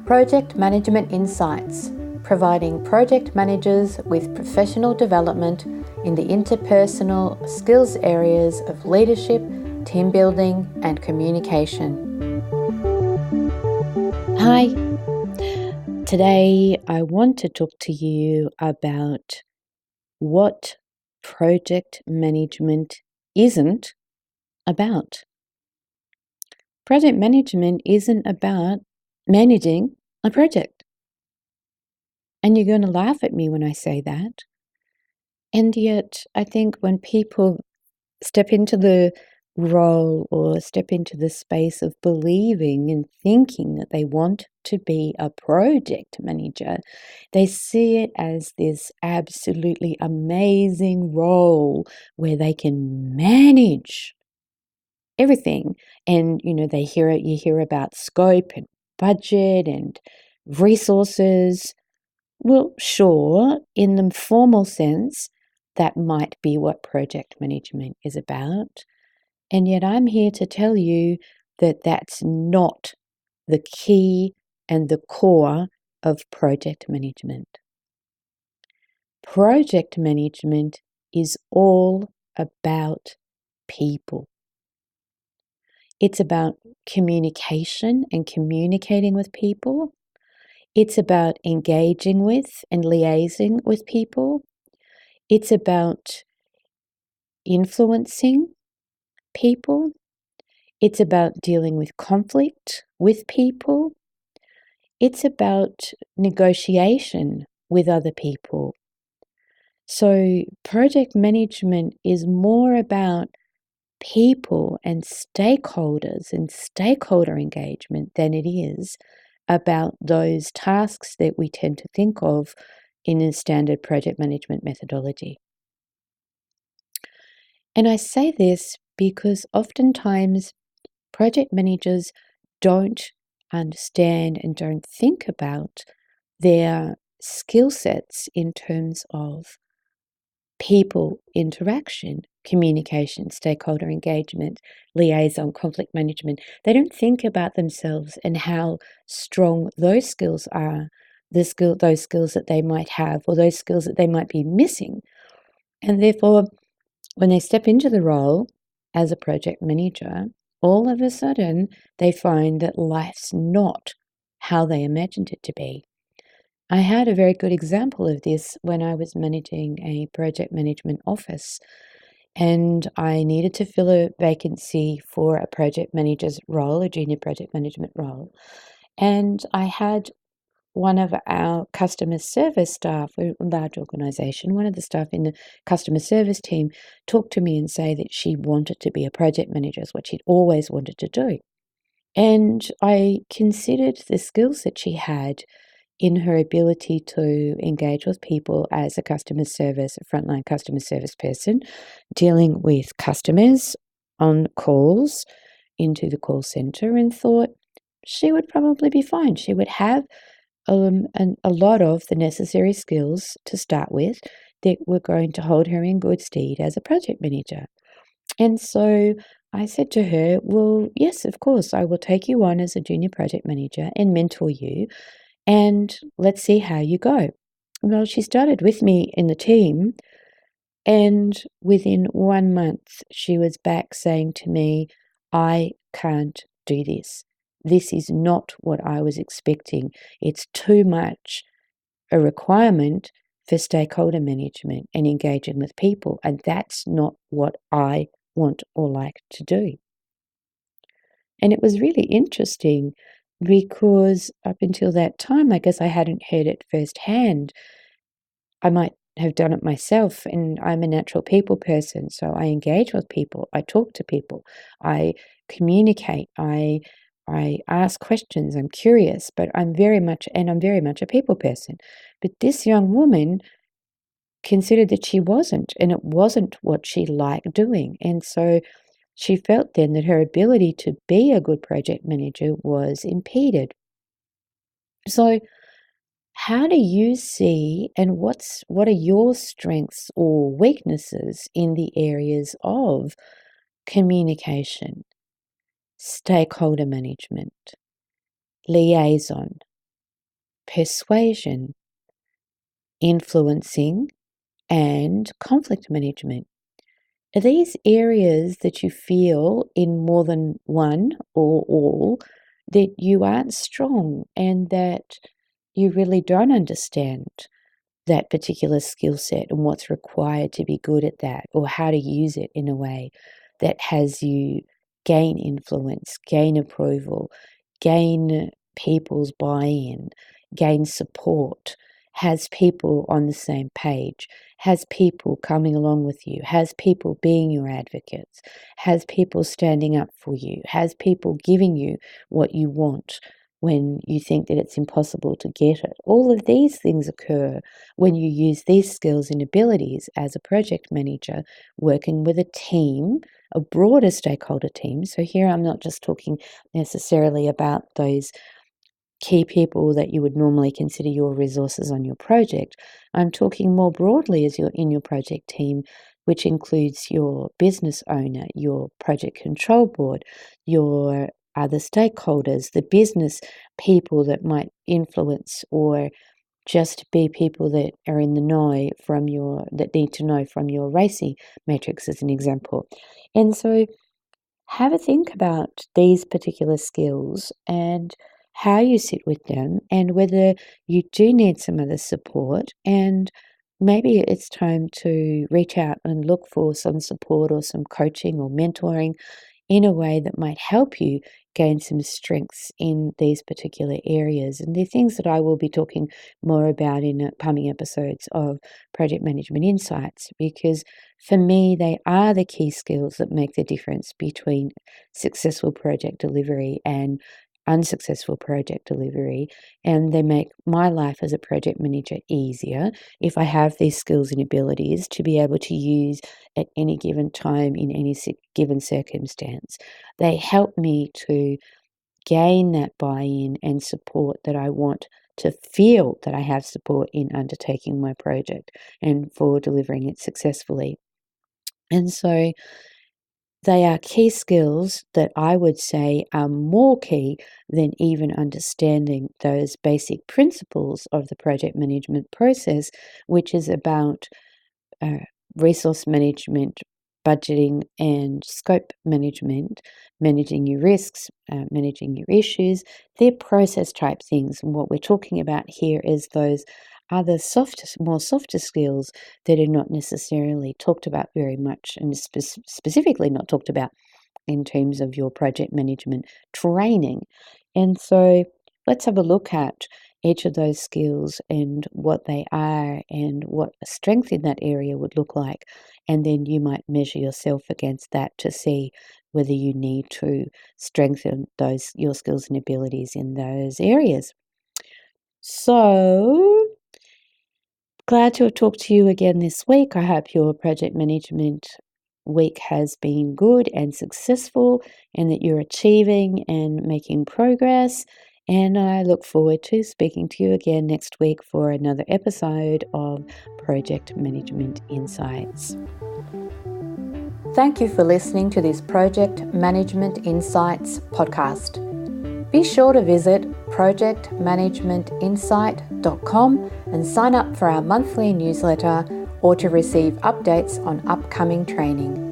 Project Management Insights, providing project managers with professional development in the interpersonal skills areas of leadership, team building, and communication. Hi, today I want to talk to you about what project management isn't about. Project management isn't about managing a project. And you're going to laugh at me when I say that. And yet, I think when people step into the role or step into the space of believing and thinking that they want to be a project manager, they see it as this absolutely amazing role where they can manage everything. And, you hear about scope and budget and resources. Well, sure, in the formal sense, that might be what project management is about. And yet I'm here to tell you that that's not the key and the core of project management. Project management is all about people. It's about communication and communicating with people. It's about engaging with and liaising with people. It's about influencing people. It's about dealing with conflict with people. It's about negotiation with other people. So project management is more about people and stakeholders and stakeholder engagement than it is about those tasks that we tend to think of in a standard project management methodology. And I say this because oftentimes project managers don't understand and don't think about their skill sets in terms of people interaction, communication, stakeholder engagement, liaison, conflict management. They don't think about themselves and how strong those skills are, those skills that they might have, or those skills that they might be missing. And therefore, when they step into the role as a project manager, all of a sudden they find that life's not how they imagined it to be. I had a very good example of this when I was managing a project management office, and I needed to fill a vacancy for a project manager's role, a junior project management role. And I had one of our customer service staff, we're a large organisation, one of the staff in the customer service team talk to me and say that she wanted to be a project manager, is what she'd always wanted to do. And I considered the skills that she had in her ability to engage with people as a frontline customer service person, dealing with customers on calls into the call centre, and thought she would probably be fine. She would have a lot of the necessary skills to start with that were going to hold her in good stead as a project manager. And so I said to her, well, yes, of course, I will take you on as a junior project manager and mentor you, and let's see how you go. Well, she started with me in the team, and within 1 month, she was back saying to me, I can't do this. This is not what I was expecting. It's too much a requirement for stakeholder management and engaging with people, and that's not what I want or like to do. And it was really interesting because up until that time, I guess I hadn't heard it firsthand. I might have done it myself, and I'm a natural people person, so I engage with people, I talk to people, I communicate, I ask questions, I'm curious, but I'm very much a people person. But this young woman considered that she wasn't, and it wasn't what she liked doing. And so she felt then that her ability to be a good project manager was impeded. So how do you see, and what are your strengths or weaknesses in the areas of communication, stakeholder management, liaison, persuasion, influencing, and conflict management. Are these areas that you feel in more than one or all that you aren't strong and that you really don't understand that particular skill set and what's required to be good at that, or how to use it in a way that has you gain influence, gain approval, gain people's buy-in, gain support, has people on the same page, has people coming along with you, has people being your advocates, has people standing up for you, has people giving you what you want when you think that it's impossible to get it. All of these things occur when you use these skills and abilities as a project manager, working with a team, a broader stakeholder team. So here I'm not just talking necessarily about those key people that you would normally consider your resources on your project. I'm talking more broadly as you're in your project team, which includes your business owner, your project control board, your other stakeholders, the business people that might influence or just be people that are in the know that need to know from your RACI matrix, as an example. And so have a think about these particular skills and how you sit with them, and whether you do need some other support, and maybe it's time to reach out and look for some support or some coaching or mentoring in a way that might help you gain some strengths in these particular areas. And they're things that I will be talking more about in upcoming episodes of Project Management Insights, because for me, they are the key skills that make the difference between successful project delivery and unsuccessful project delivery, and they make my life as a project manager easier if I have these skills and abilities to be able to use at any given time in any given circumstance. They help me to gain that buy-in and support that I want, to feel that I have support in undertaking my project and for delivering it successfully. And so they are key skills that I would say are more key than even understanding those basic principles of the project management process, which is about resource management, budgeting, and scope management, managing your risks, managing your issues. They're process type things. And what we're talking about here is those other more softer skills that are not necessarily talked about very much, and specifically not talked about in terms of your project management training. And so let's have a look at each of those skills and what they are and what a strength in that area would look like. And then you might measure yourself against that to see whether you need to strengthen your skills and abilities in those areas. So glad to have talked to you again this week. I hope your project management week has been good and successful, and that you're achieving and making progress. And I look forward to speaking to you again next week for another episode of Project Management Insights. Thank you for listening to this Project Management Insights podcast. Be sure to visit projectmanagementinsight.com and sign up for our monthly newsletter or to receive updates on upcoming training.